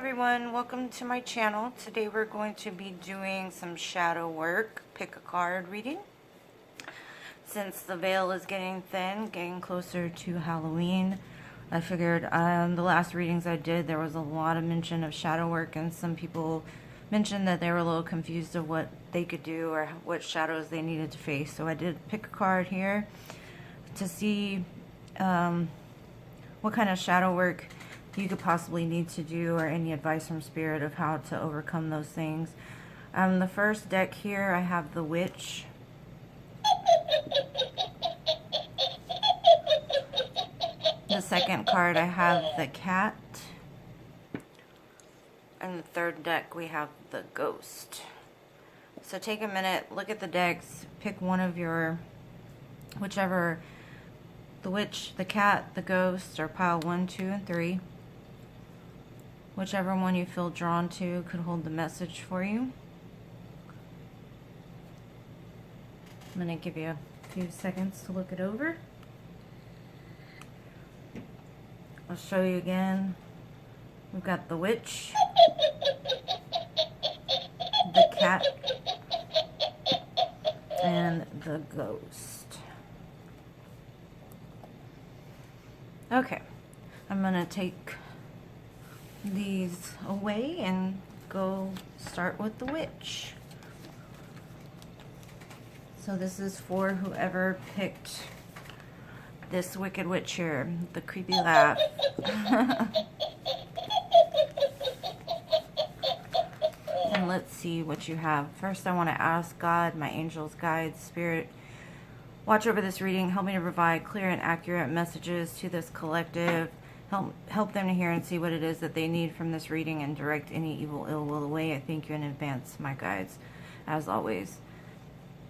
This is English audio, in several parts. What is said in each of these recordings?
everyone, welcome to my channel. Today we're going to be doing some shadow work, pick a card reading. Since the veil is getting thin, getting closer to Halloween, I figured the last readings I did, there was a lot of mention of shadow work, and some people mentioned that they were a little confused of what they could do or what shadows they needed to face. So I did pick a card here to see what kind of shadow work you could possibly need to do, or any advice from Spirit of how to overcome those things. The first deck here, I have the Witch. The second card, I have the Cat. And the third deck, we have the Ghost. So take a minute, look at the decks, pick one of your, whichever, the Witch, the Cat, the Ghost, or pile 1, 2, and 3. Whichever one you feel drawn to could hold the message for you. I'm going to give you a few seconds to look it over. I'll show you again. We've got the Witch, the Cat, and the Ghost. Okay, I'm going to take these away and go start with the Witch. So this is for whoever picked this Wicked Witch here, the creepy laugh. And let's see what you have. First, I want to ask God, my angels, guides, Spirit, watch over this reading. Help me to provide clear and accurate messages to this collective. Help them to hear and see what it is that they need from this reading, and direct any evil ill will away. I thank you in advance, my guides, as always.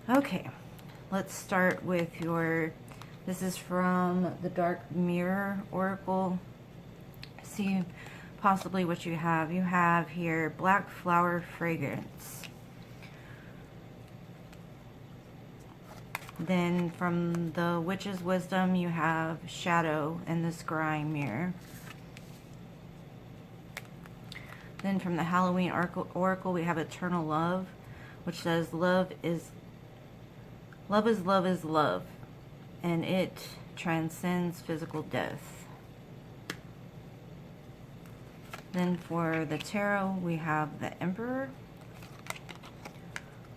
Okay, let's start with your, this is from the Dark Mirror Oracle. See possibly what you have. You have here Black Flower Fragrance. Then from the Witch's Wisdom, you have Shadow in the Scrying Mirror. Then from the Halloween Oracle, we have Eternal Love, which says love is love, and it transcends physical death. Then for the Tarot, we have the Emperor,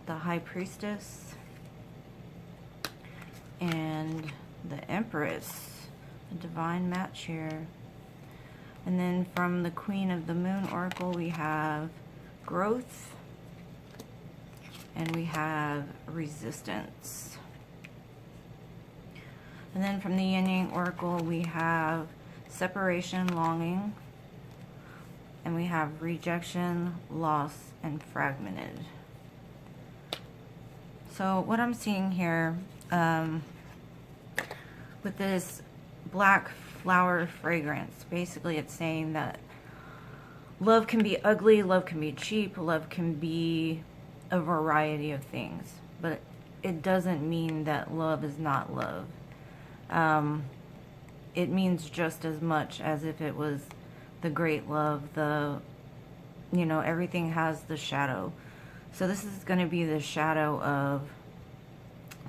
the High Priestess, and the Empress, a divine match here. And then from the Queen of the Moon Oracle, we have Growth, and we have Resistance. And then from the Yin Yang Oracle, we have Separation, Longing, and we have Rejection, Loss, and Fragmented. So what I'm seeing here, with this Black Flower Fragrance, basically it's saying that love can be ugly, love can be cheap, love can be a variety of things, but it doesn't mean that love is not love. It means just as much as if it was the great love, everything has the shadow. So this is going to be the shadow of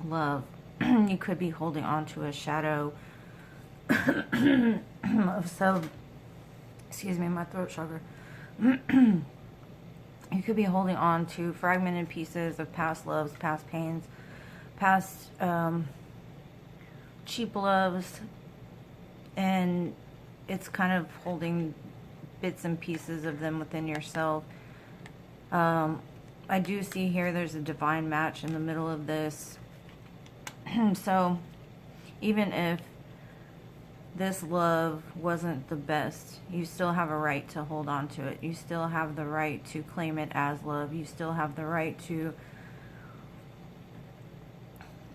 love. You could be holding on to a shadow of some, excuse me, my throat chakra. You could be holding on to fragmented pieces of past loves, past pains, past cheap loves, and it's kind of holding bits and pieces of them within yourself. I do see here there's a divine match in the middle of this. So even if this love wasn't the best, you still have a right to hold on to it. You still have the right to claim it as love. You still have the right to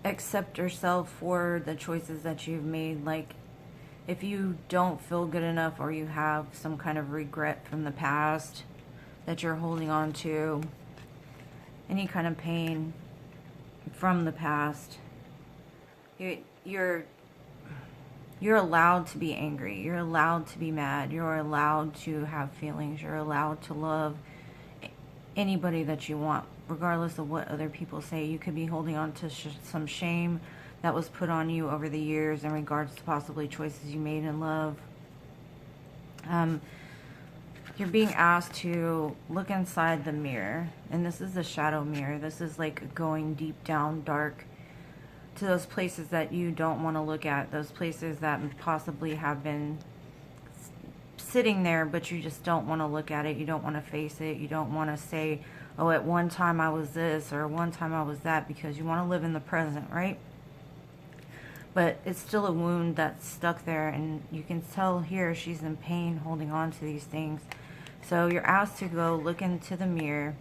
accept yourself for the choices that you've made. Like, if you don't feel good enough, or you have some kind of regret from the past that you're holding on to, any kind of pain from the past, you're You're allowed to be angry. You're allowed to be mad. You're allowed to have feelings. You're allowed to love anybody that you want, regardless of what other people say. You could be holding on to some shame that was put on you over the years in regards to possibly choices you made in love. You're being asked to look inside the mirror, and this is the shadow mirror. This is like going deep down dark to those places that you don't want to look at, those places that possibly have been sitting there, but you just don't want to look at it. You don't want to face it. You don't want to say, oh, at one time I was this, or one time I was that, because you want to live in the present, right? But it's still a wound that's stuck there, and you can tell here she's in pain holding on to these things. So you're asked to go look into the mirror,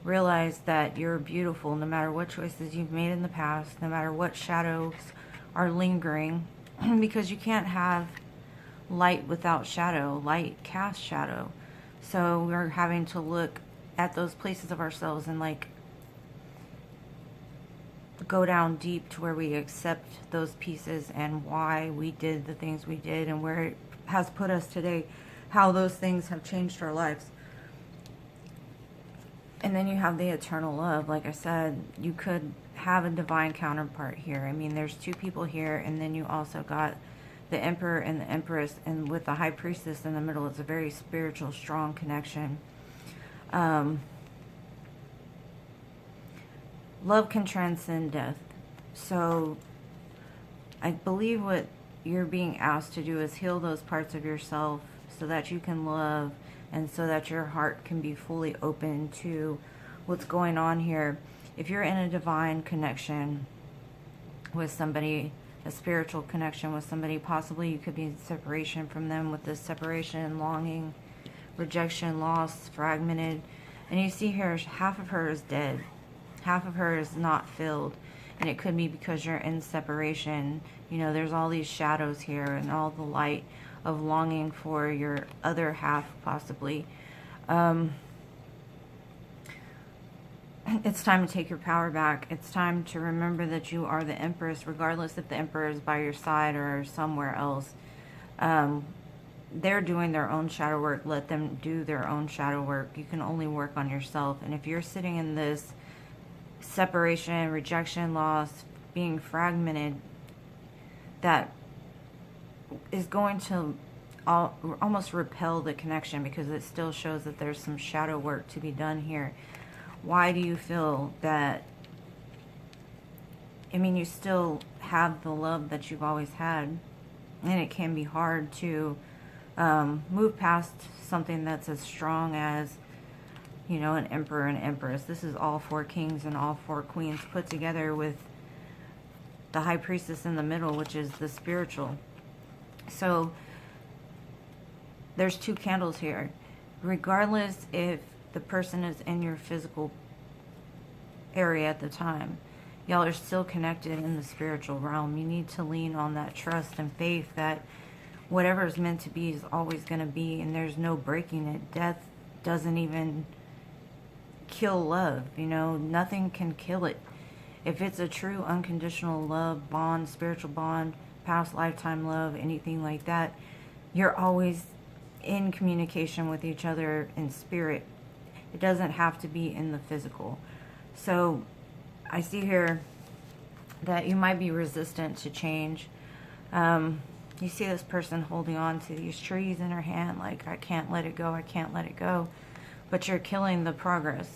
realize that you're beautiful no matter what choices you've made in the past, no matter what shadows are lingering, because you can't have light without shadow. Light casts shadow. So we're having to look at those places of ourselves and like go down deep to where we accept those pieces and why we did the things we did and where it has put us today, how those things have changed our lives. And then you have the eternal love. Like I said, you could have a divine counterpart here. I mean, there's two people here, and then you also got the Emperor and the Empress, and with the High Priestess in the middle, it's a very spiritual, strong connection. Love can transcend death. So I believe what you're being asked to do is heal those parts of yourself so that you can love, and so that your heart can be fully open to what's going on here. If you're in a divine connection with somebody, a spiritual connection with somebody, possibly you could be in separation from them with this separation, longing, rejection, loss, fragmented. And you see here, half of her is dead. Half of her is not filled. And it could be because you're in separation. You know, there's all these shadows here and all the light of longing for your other half, possibly. It's time to take your power back. It's time to remember that you are the Empress, regardless if the Emperor is by your side or somewhere else. They're doing their own shadow work. Let them do their own shadow work. You can only work on yourself. And if you're sitting in this separation, rejection, loss, being fragmented, that is going to almost repel the connection, because it still shows that there's some shadow work to be done here. Why do you feel that? I mean, you still have the love that you've always had, and it can be hard to move past something that's as strong as, you know, an Emperor and Empress. This is all four kings and all four queens put together with the High Priestess in the middle, which is the spiritual. So there's two candles here. Regardless if the person is in your physical area at the time, y'all are still connected in the spiritual realm. You need to lean on that trust and faith that whatever is meant to be is always going to be, and there's no breaking it. Death doesn't even kill love, you know, nothing can kill it. If it's a true unconditional love bond, spiritual bond, past lifetime love, anything like that, you're always in communication with each other in spirit. It doesn't have to be in the physical. So I see here that you might be resistant to change. You see this person holding on to these trees in her hand, like, I can't let it go, I can't let it go. But you're killing the progress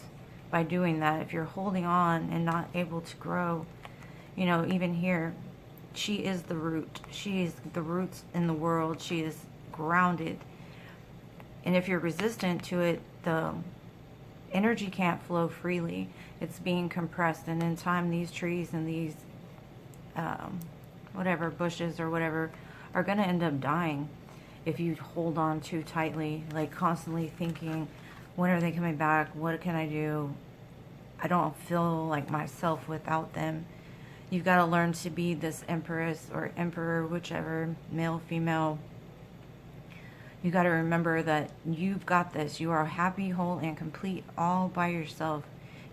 by doing that. If you're holding on and not able to grow, you know, even here, she is the root. She is the roots in the world. She is grounded. And if you're resistant to it, the energy can't flow freely. It's being compressed. And in time, these trees and these whatever, bushes or whatever, are going to end up dying if you hold on too tightly, like constantly thinking, when are they coming back? What can I do? I don't feel like myself without them. You've got to learn to be this Empress or Emperor, whichever, male, female. You got to remember that you've got this. You are happy, whole, and complete all by yourself.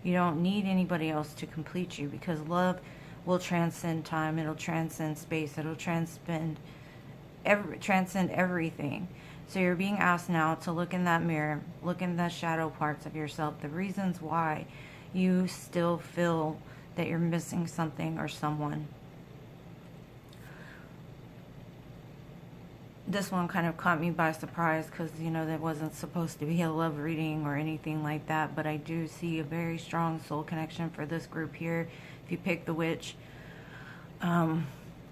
You don't need anybody else to complete you, because love will transcend time. It'll transcend space. It'll transcend transcend everything. So you're being asked now to look in that mirror, look in the shadow parts of yourself, the reasons why you still feel that you're missing something or someone. This one kind of caught me by surprise because, you know, that wasn't supposed to be a love reading or anything like that, but I do see a very strong soul connection for this group here. If you pick the witch,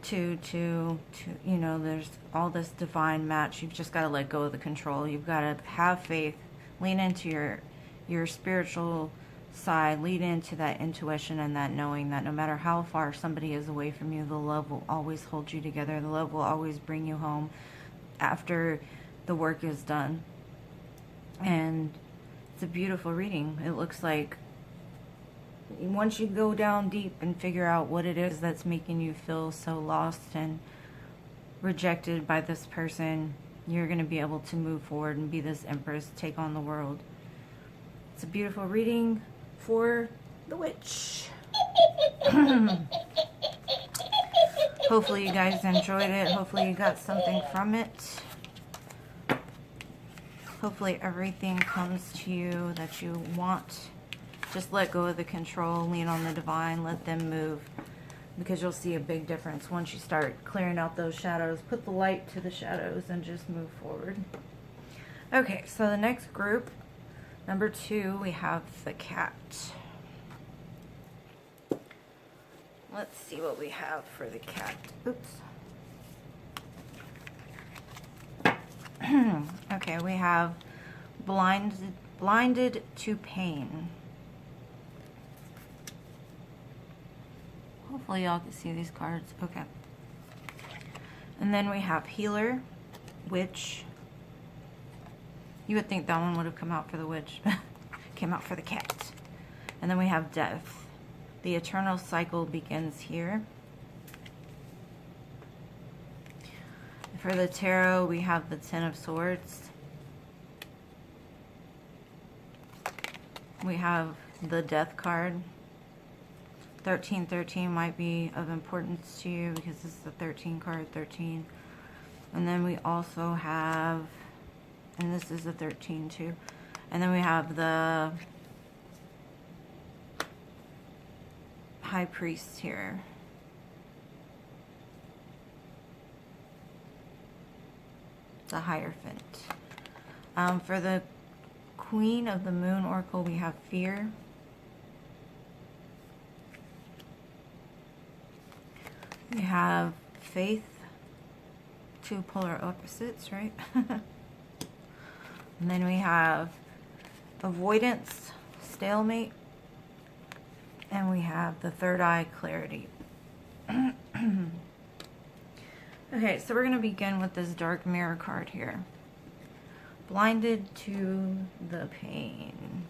to you know, there's all this divine match. You've just got to let go of the control. You've got to have faith, lean into your spiritual side, lean into that intuition and that knowing that no matter how far somebody is away from you, the love will always hold you together. The love will always bring you home after the work is done. And it's a beautiful reading. It looks like once you go down deep and figure out what it is that's making you feel so lost and rejected by this person, you're going to be able to move forward and be this empress, take on the world. It's a beautiful reading for the witch. Hopefully you guys enjoyed it. Hopefully you got something from it. Hopefully everything comes to you that you want. Just let go of the control, lean on the divine, let them move, because you'll see a big difference once you start clearing out those shadows. Put the light to the shadows and just move forward. Okay, so the next group, number 2, we have the cat. Let's see what we have for the cat. Oops. Okay, we have blinded to pain. Hopefully y'all can see these cards. Okay. And then we have healer, witch. You would think that one would have come out for the witch. Came out for the cat. And then we have death. The eternal cycle begins here. For the tarot, we have the Ten of Swords. We have the Death card. 1313 might be of importance to you because this is the 13 card, 13. And then we also have, and this is the 13 too. And then we have the High Priest here. The Hierophant. For the Queen of the Moon Oracle, we have fear. We have faith, 2 polar opposites, right? And then we have avoidance, stalemate, and we have the third eye, clarity. Okay, so we're going to begin with this dark mirror card here. Blinded to the pain.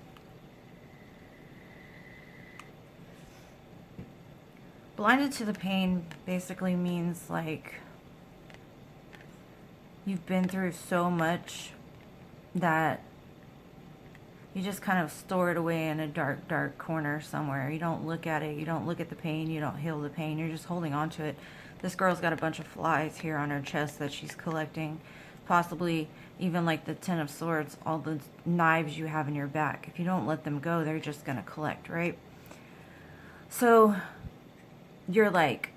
Blinded to the pain basically means like you've been through so much that you just kind of store it away in a dark, dark corner somewhere. You don't look at it. You don't look at the pain. You don't heal the pain. You're just holding on to it. This girl's got a bunch of flies here on her chest that she's collecting. Possibly even like the Ten of Swords, all the knives you have in your back. If you don't let them go, they're just going to collect, right? So you're like,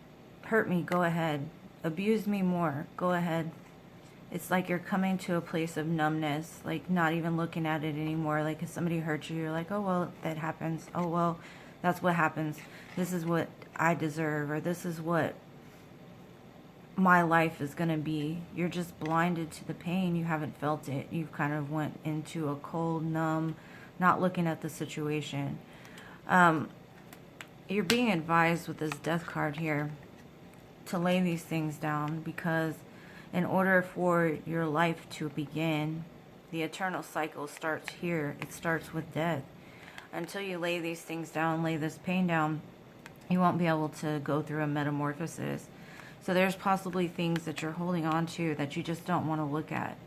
hurt me, go ahead. Abuse me more, go ahead. It's like you're coming to a place of numbness, like not even looking at it anymore. Like if somebody hurts you, you're like, oh, well, that happens. Oh, well, that's what happens. This is what I deserve, or this is what my life is going to be. You're just blinded to the pain. You haven't felt it. You've kind of went into a cold, numb, not looking at the situation. You're being advised with this death card here to lay these things down, because in order for your life to begin, the eternal cycle starts here. It starts with death. Until you lay these things down, lay this pain down, you won't be able to go through a metamorphosis. So there's possibly things that you're holding on to that you just don't want to look at.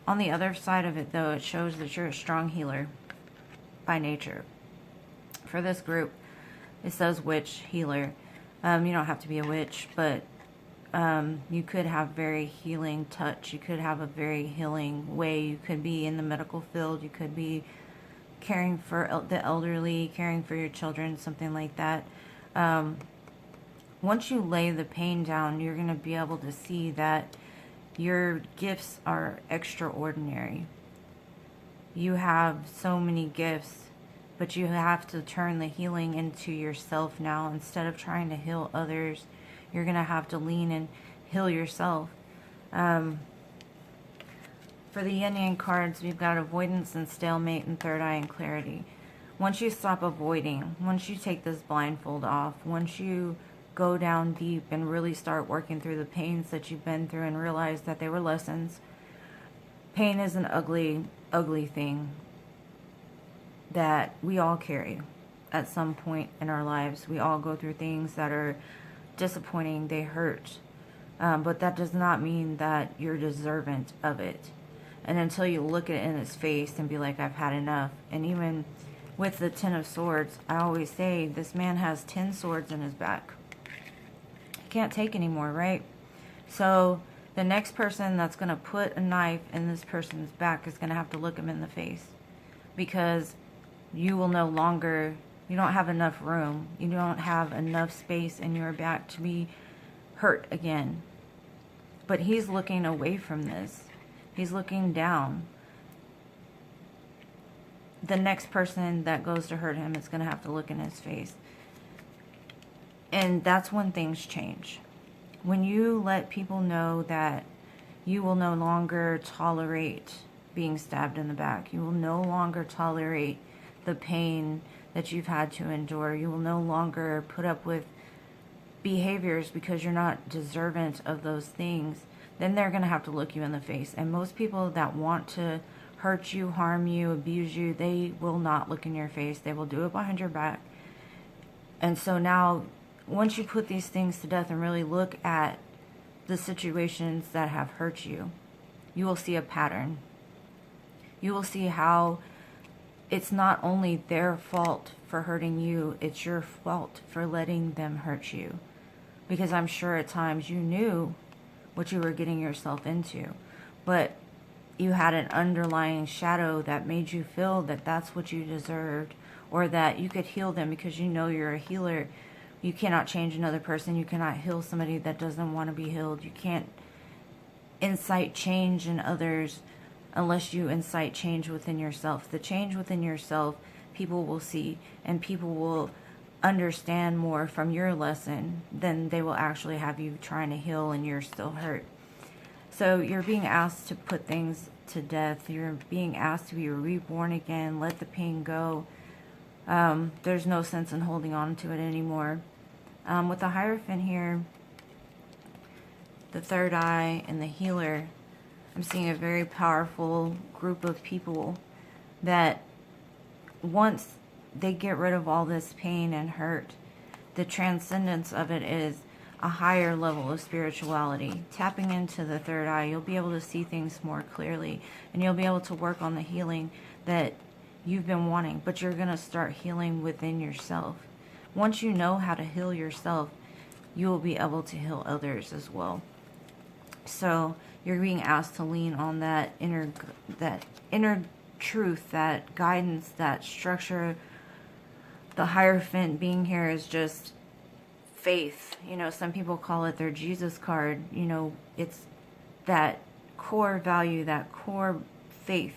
On the other side of it, though, it shows that you're a strong healer by nature. For this group, it says witch, healer. You don't have to be a witch, but You could have very healing touch. You could have a very healing way. You could be in the medical field. You could be caring for the elderly, caring for your children, something like that. Once you lay the pain down, you're going to be able to see that your gifts are extraordinary. You have so many gifts, but you have to turn the healing into yourself now. Instead of trying to heal others, you're going to have to lean and heal yourself. For the yin yang cards, we've got avoidance and stalemate and third eye and clarity. Once you stop avoiding, once you take this blindfold off, once you go down deep and really start working through the pains that you've been through and realize that they were lessons. Pain is an ugly, ugly thing that we all carry at some point in our lives. We all go through things that are disappointing, they hurt. But that does not mean that you're deserving of it. And until you look at it in its face and be like, I've had enough. And even with the 10 of Swords, I always say, this man has 10 swords in his back. He can't take anymore, right? So the next person that's going to put a knife in this person's back is going to have to look him in the face. Because you will no longer, you don't have enough room. You don't have enough space in your back to be hurt again. But he's looking away from this. He's looking down. The next person that goes to hurt him is going to have to look in his face. And that's when things change. When you let people know that you will no longer tolerate being stabbed in the back. You will no longer tolerate the pain that you've had to endure. You will no longer put up with behaviors because you're not deserving of those things. Then they're going to have to look you in the face. And most people that want to hurt you, harm you, abuse you, they will not look in your face. They will do it behind your back. And so now, once you put these things to death and really look at the situations that have hurt you, you will see a pattern. You will see how it's not only their fault for hurting you, it's your fault for letting them hurt you. Because I'm sure at times you knew what you were getting yourself into, but you had an underlying shadow that made you feel that that's what you deserved, or that you could heal them because you know you're a healer. You cannot change another person. You cannot heal somebody that doesn't want to be healed. You can't incite change in others unless you incite change within yourself. The change within yourself, people will see, and people will understand more from your lesson than they will actually have you trying to heal and you're still hurt. So you're being asked to put things to death. You're being asked to be reborn again. Let the pain go. There's no sense in holding on to it anymore. With the Hierophant here, the third eye, and the healer, I'm seeing a very powerful group of people that once they get rid of all this pain and hurt, the transcendence of it is a higher level of spirituality. Tapping into the third eye, you'll be able to see things more clearly, and you'll be able to work on the healing that you've been wanting, but you're going to start healing within yourself. Once you know how to heal yourself, you will be able to heal others as well. So you're being asked to lean on that inner truth, that guidance, that structure. The Hierophant being here is just faith. You know, some people call it their Jesus card. You know, it's that core value, that core faith.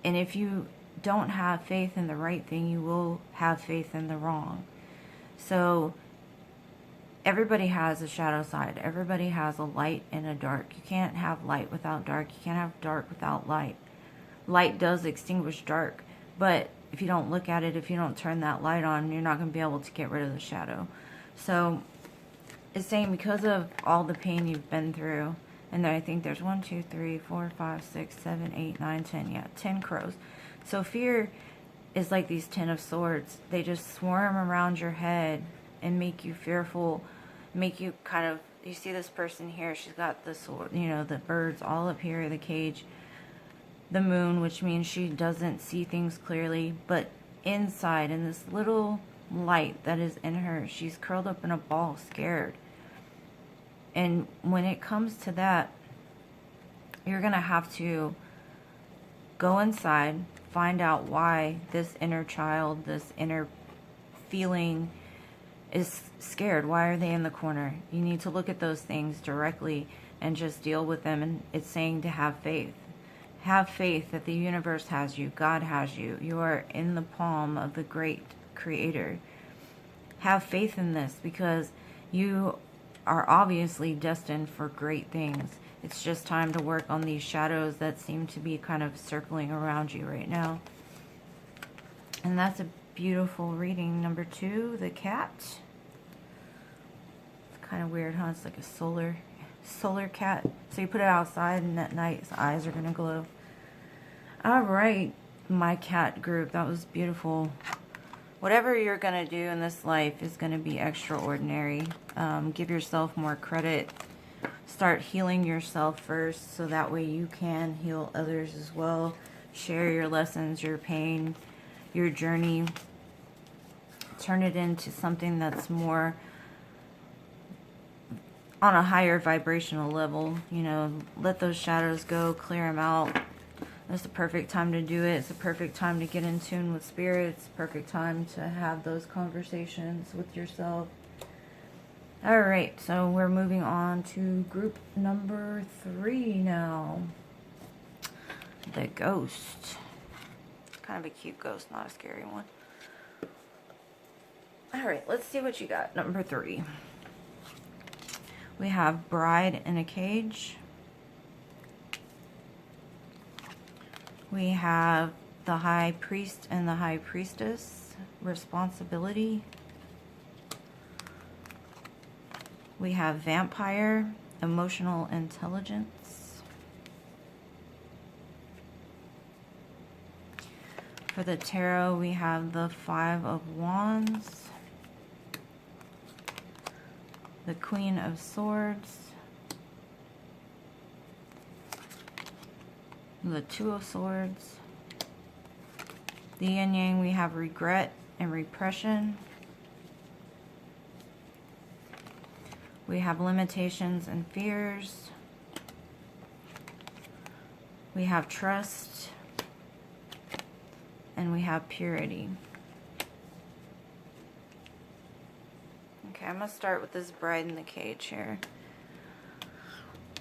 And if you don't have faith in the right thing, you will have faith in the wrong. So everybody has a shadow side. Everybody has a light and a dark. You can't have light without dark. You can't have dark without light. Light does extinguish dark, but if you don't look at it, if you don't turn that light on, you're not going to be able to get rid of the shadow. So it's saying because of all the pain you've been through, and I think there's 1, 2, 3, 4, 5, 6, 7, 8, 9, 10. Yeah, 10 crows. So fear is like these 10 of Swords. They just swarm around your head and make you fearful, make you kind of, you see this person here, she's got the sword, you know, the birds all up here, the cage, the moon, which means she doesn't see things clearly, but inside, in this little light that is in her, she's curled up in a ball, scared. And when it comes to that, you're going to have to go inside, find out why this inner child, this inner feeling is scared. Why are they in the corner? You need to look at those things directly and just deal with them. And it's saying to have faith. Have faith that the universe has you. God has you. You are in the palm of the great creator. Have faith in this, because you are obviously destined for great things. It's just time to work on these shadows that seem to be kind of circling around you right now. And that's a beautiful reading. Number 2, the cat. It's kind of weird, huh? It's like a solar cat. So you put it outside, and at night its eyes are going to glow. All right, my cat group. That was beautiful. Whatever you're going to do in this life is going to be extraordinary. Give yourself more credit. Start healing yourself first, so that way you can heal others as well. Share your lessons, your pain, your journey. Turn it into something that's more on a higher vibrational level. You know, let those shadows go, clear them out. It's the perfect time to do it. It's the perfect time to get in tune with spirit. It's the perfect time to have those conversations with yourself. Alright, so we're moving on to group number 3 now. The ghost. Kind of a cute ghost, not a scary one. Alright, let's see what you got. Number 3. We have Bride in a Cage. We have the High Priest and the High Priestess. Responsibility. We have Vampire, Emotional Intelligence. For the tarot, we have the 5 of Wands, the Queen of Swords, the 2 of Swords. The yin yang, we have regret and repression. We have limitations and fears. We have trust. And we have purity. Okay, I'm going to start with this Bride in the Cage here.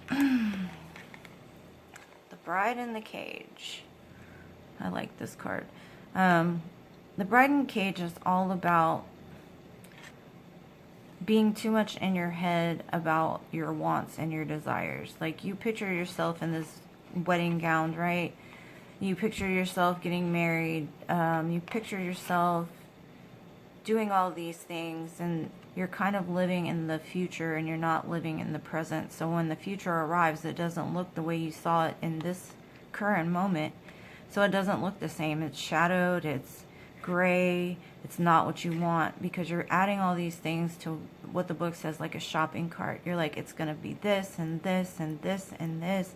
The Bride in the Cage. I like this card. The Bride in the Cage is all about being too much in your head about your wants and your desires. Like, you picture yourself in this wedding gown, right? You picture yourself getting married. You picture yourself doing all these things, and you're kind of living in the future and you're not living in the present. So when the future arrives, it doesn't look the way you saw it in this current moment. So it doesn't look the same. It's shadowed, it's gray, it's not what you want, because you're adding all these things to what the book says, like a shopping cart. You're like, it's going to be this and this and this and this,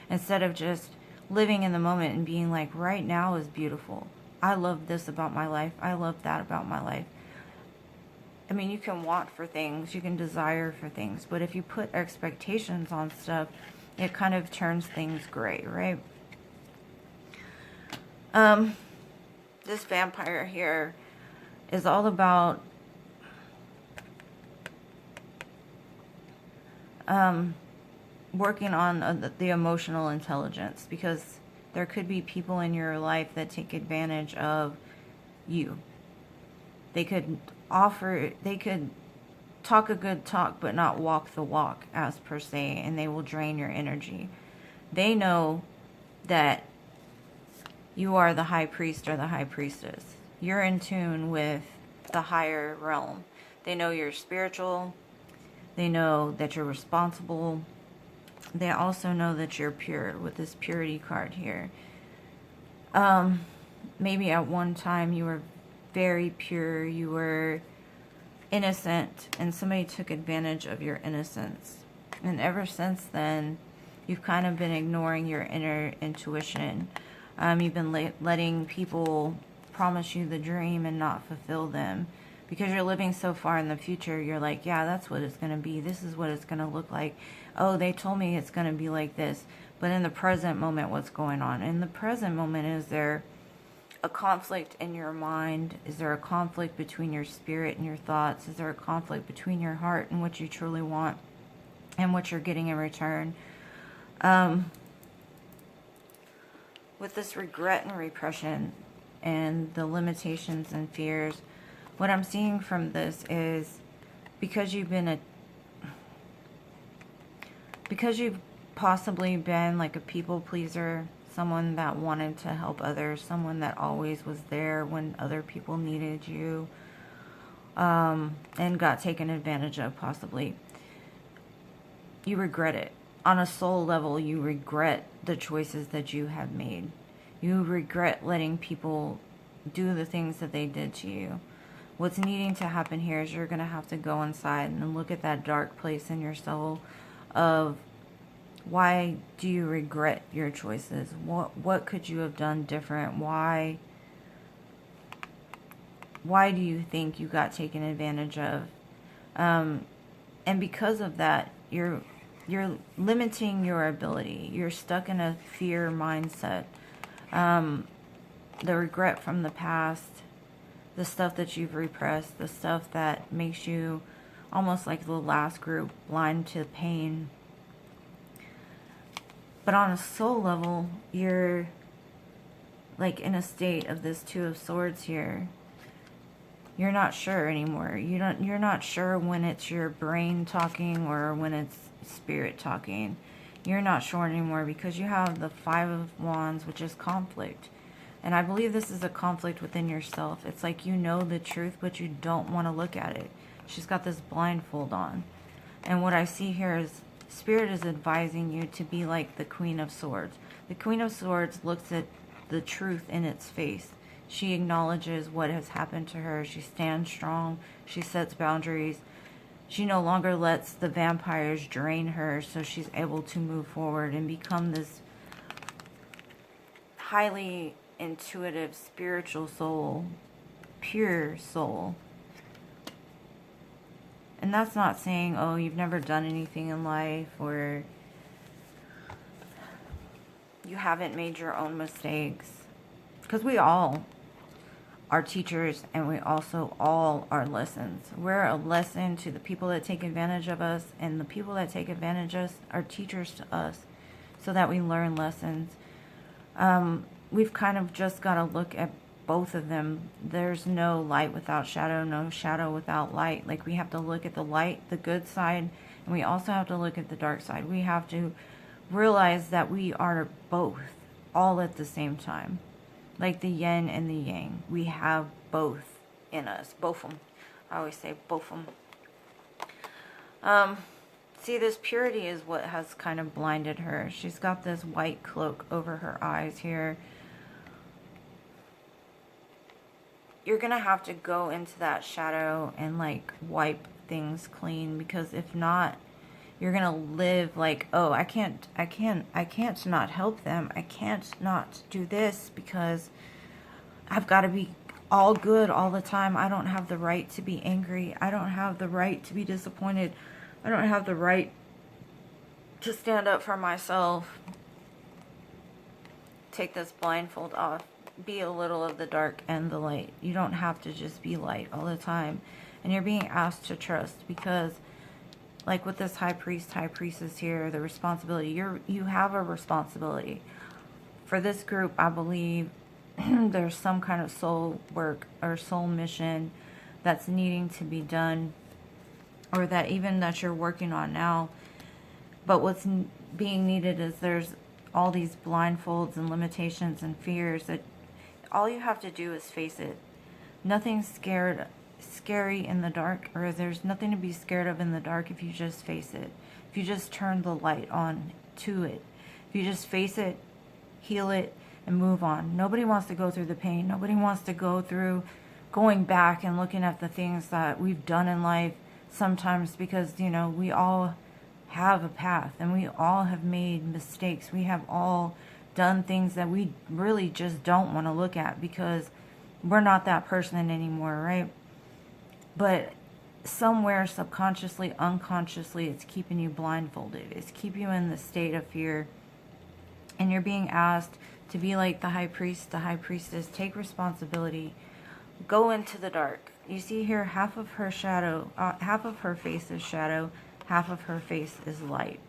instead of just living in the moment and being like, right now is beautiful. I love this about my life. I love that about my life. I mean, you can want for things, you can desire for things, but if you put expectations on stuff, it kind of turns things gray, right? This vampire here is all about working on the emotional intelligence, because there could be people in your life that take advantage of you. They could talk a good talk but not walk the walk, as per se, and they will drain your energy. They know that you are the high priest or the high priestess. You're in tune with the higher realm. They know you're spiritual. They know that you're responsible. They also know that you're pure, with this purity card here. Maybe at one time you were very pure, you were innocent, and somebody took advantage of your innocence. And ever since then, you've kind of been ignoring your inner intuition. You've been letting people promise you the dream and not fulfill them, because you're living so far in the future. You're like, yeah, that's what it's going to be. This is what it's going to look like. Oh, they told me it's going to be like this. But in the present moment, what's going on? In the present moment, is there a conflict in your mind? Is there a conflict between your spirit and your thoughts? Is there a conflict between your heart and what you truly want and what you're getting in return? With this regret and repression and the limitations and fears, what I'm seeing from this is because you've possibly been like a people pleaser, someone that wanted to help others, someone that always was there when other people needed you, and got taken advantage of possibly. You regret it. On a soul level, you regret the choices that you have made. You regret letting people do the things that they did to you. What's needing to happen here is you're going to have to go inside and look at that dark place in your soul of why do you regret your choices? What could you have done different? Why do you think you got taken advantage of? And because of that, you're limiting your ability. You're stuck in a fear mindset. The regret from the past, the stuff that you've repressed, the stuff that makes you almost like the last group, blind to pain. But on a soul level, you're like in a state of this Two of Swords here. You're not sure anymore. You're not sure when it's your brain talking or when it's spirit talking. You're not sure anymore because you have the Five of Wands, which is conflict. And I believe this is a conflict within yourself. It's like you know the truth, but you don't want to look at it. She's got this blindfold on. And what I see here is Spirit is advising you to be like the Queen of Swords. The Queen of Swords looks at the truth in its face. She acknowledges what has happened to her. She stands strong. She sets boundaries. She no longer lets the vampires drain her, so she's able to move forward and become this highly intuitive, spiritual soul, pure soul. And that's not saying, oh, you've never done anything in life or you haven't made your own mistakes. Because we all are teachers and we also all are lessons. We're a lesson to the people that take advantage of us, and the people that take advantage of us are teachers to us so that we learn lessons. We've kind of just got to look at both of them. There's no light without shadow, no shadow without light. Like, we have to look at the light, the good side, and we also have to look at the dark side. We have to realize that we are both, all at the same time. Like the yin and the yang. We have both in us. Both of them. I always say both of them. See, this purity is what has kind of blinded her. She's got this white cloak over her eyes here. You're going to have to go into that shadow and like wipe things clean, because if not, you're going to live like, oh, I can't not help them. I can't not do this because I've got to be all good all the time. I don't have the right to be angry. I don't have the right to be disappointed. I don't have the right to stand up for myself. Take this blindfold off. Be a little of the dark and the light. You don't have to just be light all the time. And you're being asked to trust, because like with this high priest, high priestess here, the responsibility, you have a responsibility. For this group, I believe there's some kind of soul work or soul mission that's needing to be done, or that even that you're working on now. But what's being needed is there's all these blindfolds and limitations and fears that all you have to do is face it. Nothing's scary in the dark, or there's nothing to be scared of in the dark if you just face it. If you just turn the light on to it. If you just face it, heal it, and move on. Nobody wants to go through the pain. Nobody wants to go through going back and looking at the things that we've done in life sometimes, because, you know, we all have a path and we all have made mistakes. We have all done things that we really just don't want to look at because we're not that person anymore, right? But somewhere subconsciously, unconsciously, it's keeping you blindfolded. It's keeping you in the state of fear. And you're being asked to be like the high priest, the high priestess. Take responsibility. Go into the dark. You see here, half of her shadow, half of her face is shadow, half of her face is light.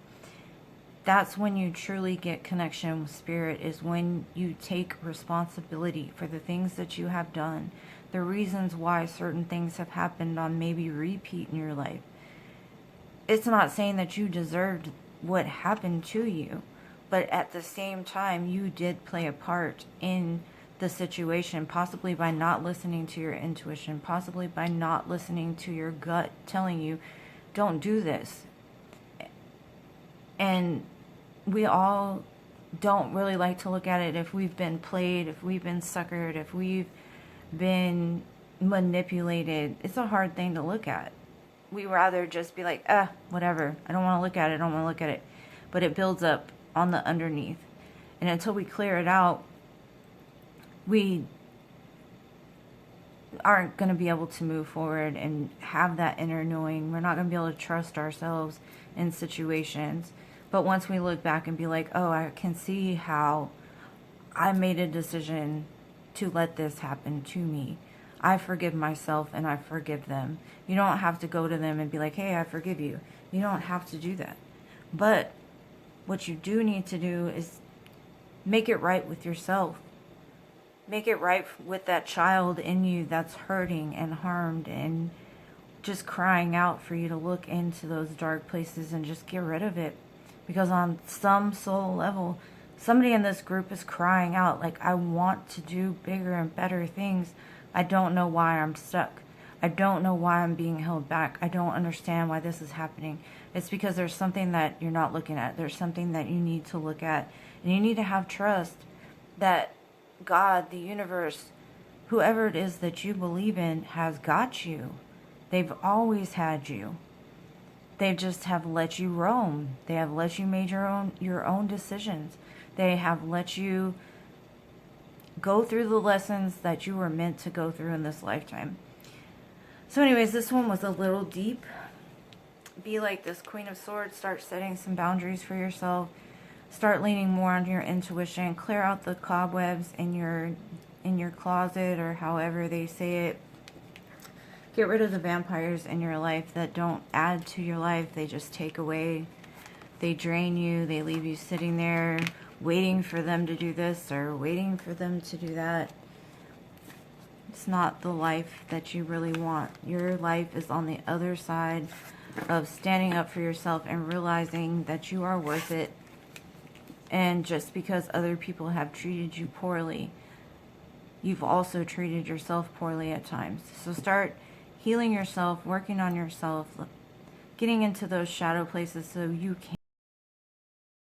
That's when you truly get connection with spirit, is when you take responsibility for the things that you have done, the reasons why certain things have happened on maybe repeat in your life. It's not saying that you deserved what happened to you, but at the same time, you did play a part in the situation, possibly by not listening to your intuition, possibly by not listening to your gut telling you, don't do this. And we all don't really like to look at it if we've been played, if we've been suckered, if we've been manipulated. It's a hard thing to look at. We rather just be like, whatever. I don't want to look at it. I don't want to look at it. But it builds up on the underneath. And until we clear it out, we aren't going to be able to move forward and have that inner knowing. We're not going to be able to trust ourselves in situations. But once we look back and be like, oh, I can see how I made a decision to let this happen to me. I forgive myself and I forgive them. You don't have to go to them and be like, hey, I forgive you. You don't have to do that. But what you do need to do is make it right with yourself. Make it right with that child in you that's hurting and harmed and just crying out for you to look into those dark places and just get rid of it. Because on some soul level, somebody in this group is crying out like, I want to do bigger and better things. I don't know why I'm stuck. I don't know why I'm being held back. I don't understand why this is happening. It's because there's something that you're not looking at. There's something that you need to look at. And you need to have trust that God, the universe, whoever it is that you believe in, has got you. They've always had you. They just have let you roam. They have let you make your own decisions. They have let you go through the lessons that you were meant to go through in this lifetime. So anyways, this one was a little deep. Be like this Queen of Swords. Start setting some boundaries for yourself. Start leaning more on your intuition. Clear out the cobwebs in your closet, or however they say it. Get rid of the vampires in your life that don't add to your life. They just take away. They drain you. They leave you sitting there waiting for them to do this or waiting for them to do that. It's not the life that you really want. Your life is on the other side of standing up for yourself and realizing that you are worth it. And just because other people have treated you poorly, you've also treated yourself poorly at times. So start healing yourself, working on yourself, getting into those shadow places so you can